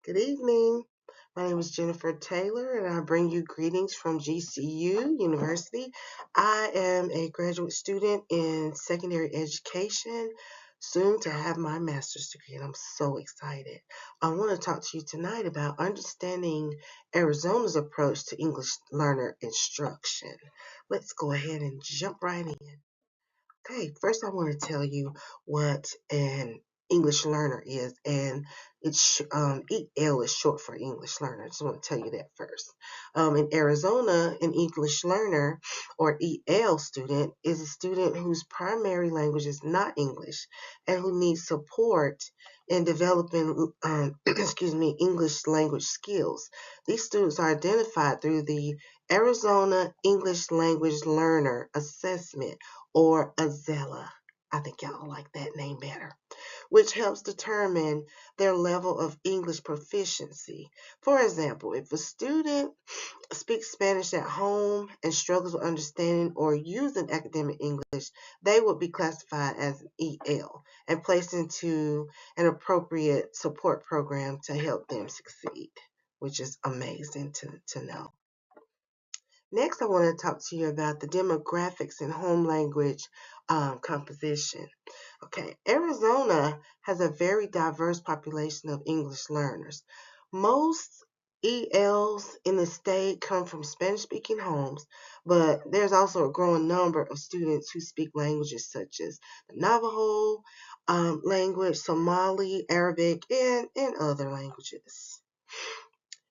Good evening. My name is Jennifer Taylor, and I bring you greetings from GCU University. I am a graduate student in secondary education, soon to have my master's degree, and I'm so excited. I want to talk to you tonight about understanding Arizona's approach to English learner instruction. Let's go ahead and jump right in. Okay, first I want to tell you what an English learner is, and EL is short for English learner. I just want to tell you that first. In Arizona, an English learner or EL student is a student whose primary language is not English and who needs support in developing, English language skills. These students are identified through the Arizona English Language Learner Assessment, or Azella. I think y'all like that name better, which helps determine their level of English proficiency. For example, if a student speaks Spanish at home and struggles with understanding or using academic English, they would be classified as an EL and placed into an appropriate support program to help them succeed, which is amazing to know. Next, I want to talk to you about the demographics and home language composition. Okay, Arizona has a very diverse population of English learners. Most ELs in the state come from Spanish-speaking homes, but there's also a growing number of students who speak languages such as the Navajo language, Somali, Arabic, and other languages.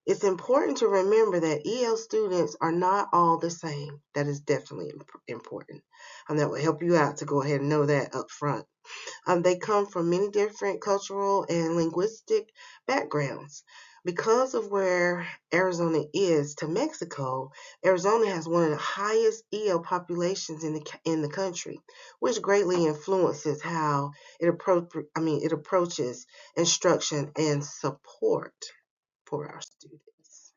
It's important to remember that EL students are not all the same. That is definitely important. That will help you out to go ahead and know that up front. They come from many different cultural and linguistic backgrounds. Because of where Arizona is to Mexico, Arizona has one of the highest EL populations in the country, which greatly influences how it approaches instruction and support for our students.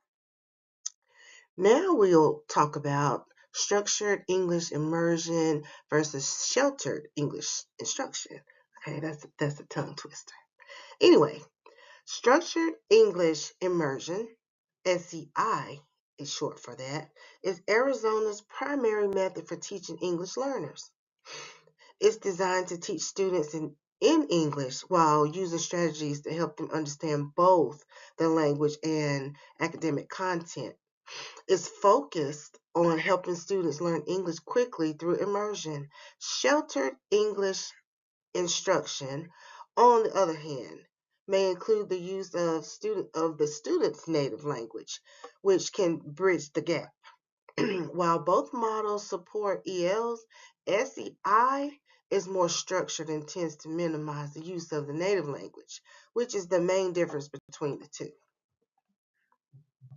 Now we'll talk about structured English immersion versus sheltered English instruction. Okay, that's a tongue twister. Anyway, structured English immersion, SEI is short for that, is Arizona's primary method for teaching English learners. It's designed to teach students in English while using strategies to help them understand both the language and academic content. It's focused on helping students learn English quickly through immersion. Sheltered English instruction, on the other hand, may include the use of the student's native language, which can bridge the gap. While both models support ELs, SEI is more structured and tends to minimize the use of the native language, which is the main difference between the two.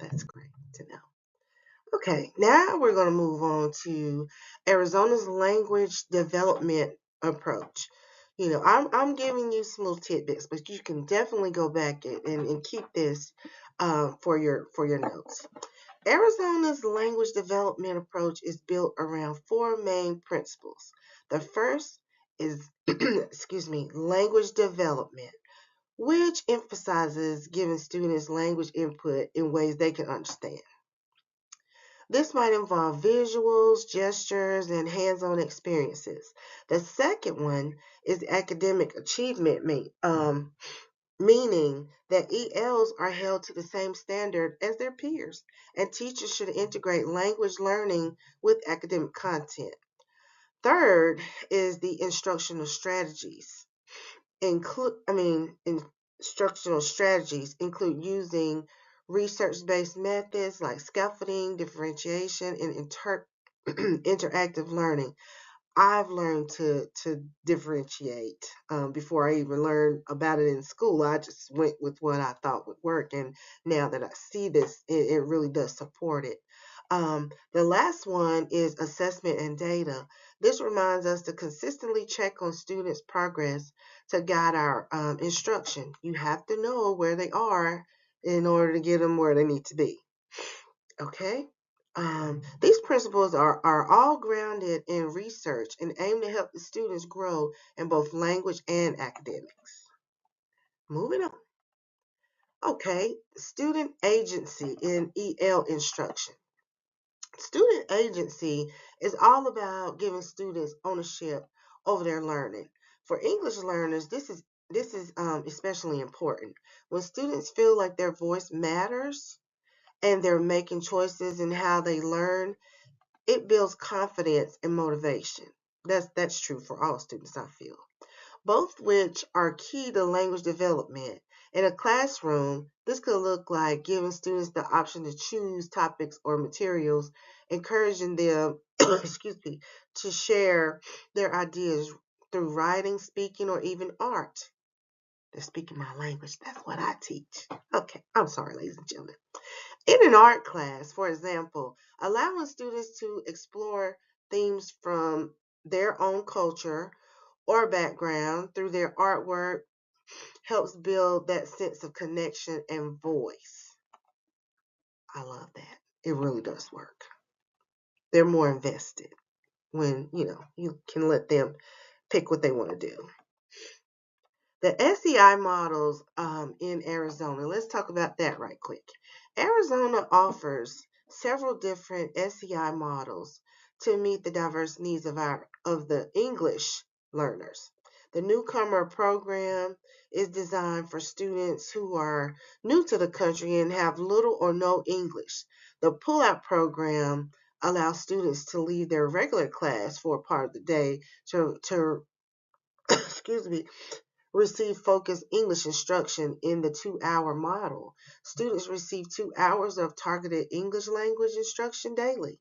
That's great to know. Okay, now we're going to move on to Arizona's language development approach. I'm giving you some little tidbits, but you can definitely go back and keep this for your notes. Arizona's language development approach is built around four main principles. The first is, language development, which emphasizes giving students language input in ways they can understand. This might involve visuals, gestures, and hands-on experiences. The second one is academic achievement, meaning that ELs are held to the same standard as their peers, and teachers should integrate language learning with academic content. Third is the instructional strategies. Instructional strategies include using research-based methods like scaffolding, differentiation, and interactive learning. I've learned to differentiate before I even learned about it in school. I just went with what I thought would work, and now that I see this, it really does support it. The last one is assessment and data. This reminds us to consistently check on students' progress to guide our instruction. You have to know where they are in order to get them where they need to be. Okay? These principles are all grounded in research and aim to help the students grow in both language and academics. Moving on. Okay, student agency in EL instruction. Student agency is all about giving students ownership over their learning. For English learners, this is especially important. When students feel like their voice matters and they're making choices in how they learn, it builds confidence and motivation. That's true for all students, I feel, both which are key to language development. In a classroom, this could look like giving students the option to choose topics or materials, encouraging them, excuse me, to share their ideas through writing, speaking, or even art. They're speaking my language. That's what I teach. Okay, I'm sorry, ladies and gentlemen. In an art class, for example, allowing students to explore themes from their own culture or background through their artwork helps build that sense of connection and voice. I love that. It really does work. They're more invested when, you can let them pick what they want to do. The SEI models in Arizona, let's talk about that right quick. Arizona offers several different SEI models to meet the diverse needs of the English learners. The newcomer program is designed for students who are new to the country and have little or no English. The pull-out program allows students to leave their regular class for a part of the day to excuse me, receive focused English instruction in the 2-hour model. Students receive 2 hours of targeted English language instruction daily.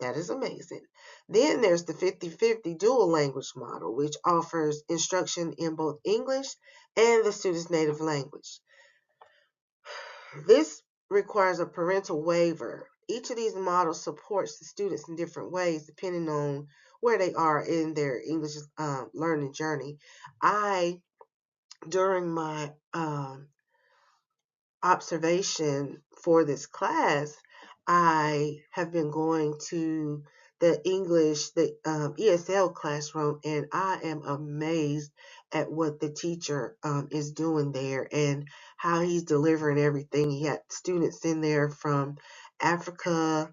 That is amazing. Then there's the 50-50 dual language model, which offers instruction in both English and the student's native language. This requires a parental waiver. Each of these models supports the students in different ways depending on where they are in their English learning journey. During my observation for this class, I have been going to the ESL classroom, and I am amazed at what the teacher is doing there and how he's delivering everything. He had students in there from Africa,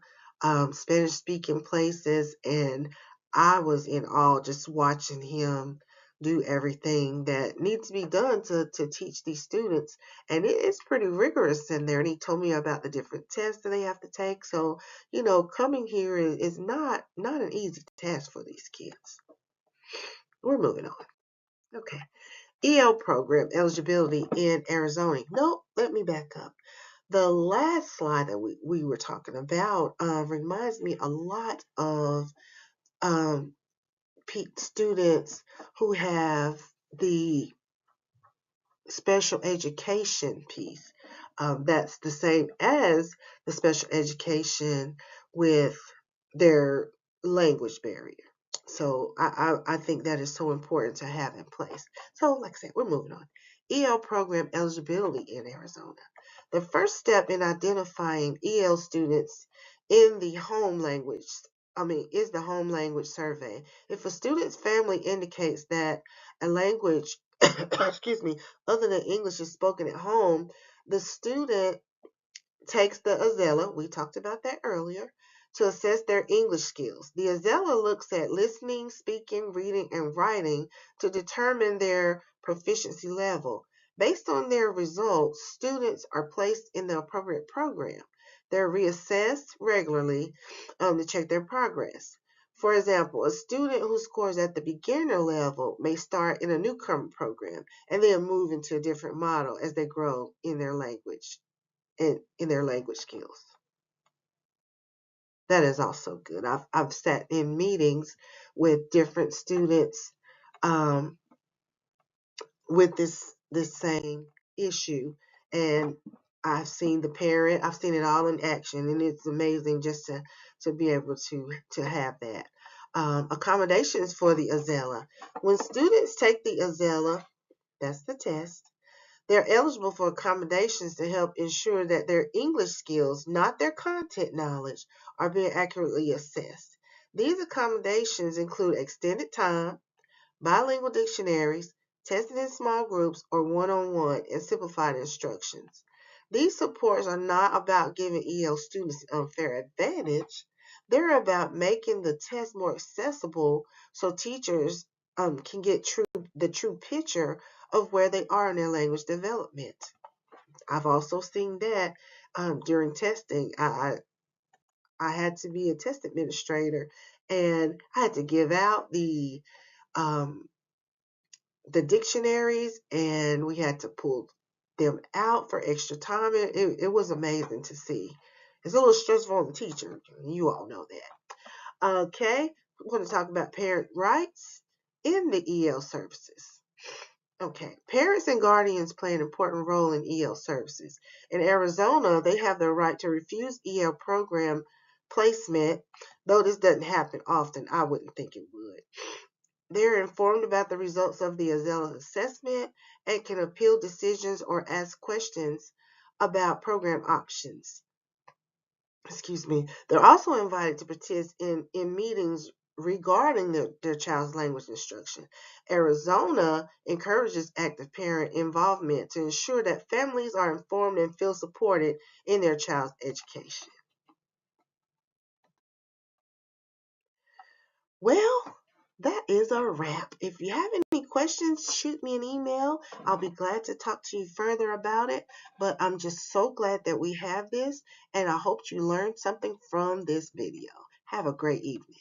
Spanish speaking places, and I was in awe just watching him do everything that needs to be done to teach these students, and it's pretty rigorous in there. And he told me about the different tests that they have to take. So, coming here is not an easy task for these kids. We're moving on. Okay. EL program eligibility in Arizona. No, let me back up. The last slide that we were talking about reminds me a lot of um, students who have the special education piece. That's the same as the special education with their language barrier. So I think that is so important to have in place. So like I said, we're moving on. EL program eligibility in Arizona. The first step in identifying EL students in the home language, is the home language survey. If a student's family indicates that a language, excuse me, other than English is spoken at home, the student takes the AZELA, we talked about that earlier, to assess their English skills. The AZELA looks at listening, speaking, reading, and writing to determine their proficiency level. Based on their results, students are placed in the appropriate program. They're reassessed regularly to check their progress. For example, a student who scores at the beginner level may start in a newcomer program and then move into a different model as they grow in their language in their language skills. That is also good. I've sat in meetings with different students um, with this same issue, and I've seen the parent. I've seen it all in action, and it's amazing just to be able to have that. Accommodations for the AZELA. When students take the AZELA, that's the test. They're eligible for accommodations to help ensure that their English skills, not their content knowledge, are being accurately assessed. These accommodations include extended time, bilingual dictionaries, testing in small groups or one-on-one, and simplified instructions. These supports are not about giving EL students an unfair advantage. They're about making the test more accessible so teachers can get the true picture of where they are in their language development. I've also seen that during testing. I had to be a test administrator, and I had to give out um, the dictionaries, and we had to pull them out for extra time. It was amazing to see. It's a little stressful on the teacher. You all know that. Okay, we're going to talk about parent rights in the EL services. Okay, parents and guardians play an important role in EL services. In Arizona, they have the right to refuse EL program placement, though this doesn't happen often. I wouldn't think it would. They're informed about the results of the AZELA assessment and can appeal decisions or ask questions about program options. Excuse me. They're also invited to participate in meetings regarding their child's language instruction. Arizona encourages active parent involvement to ensure that families are informed and feel supported in their child's education. Well, that is a wrap. If you have any questions, shoot me an email. I'll be glad to talk to you further about it. But I'm just so glad that we have this, and I hope you learned something from this video. Have a great evening.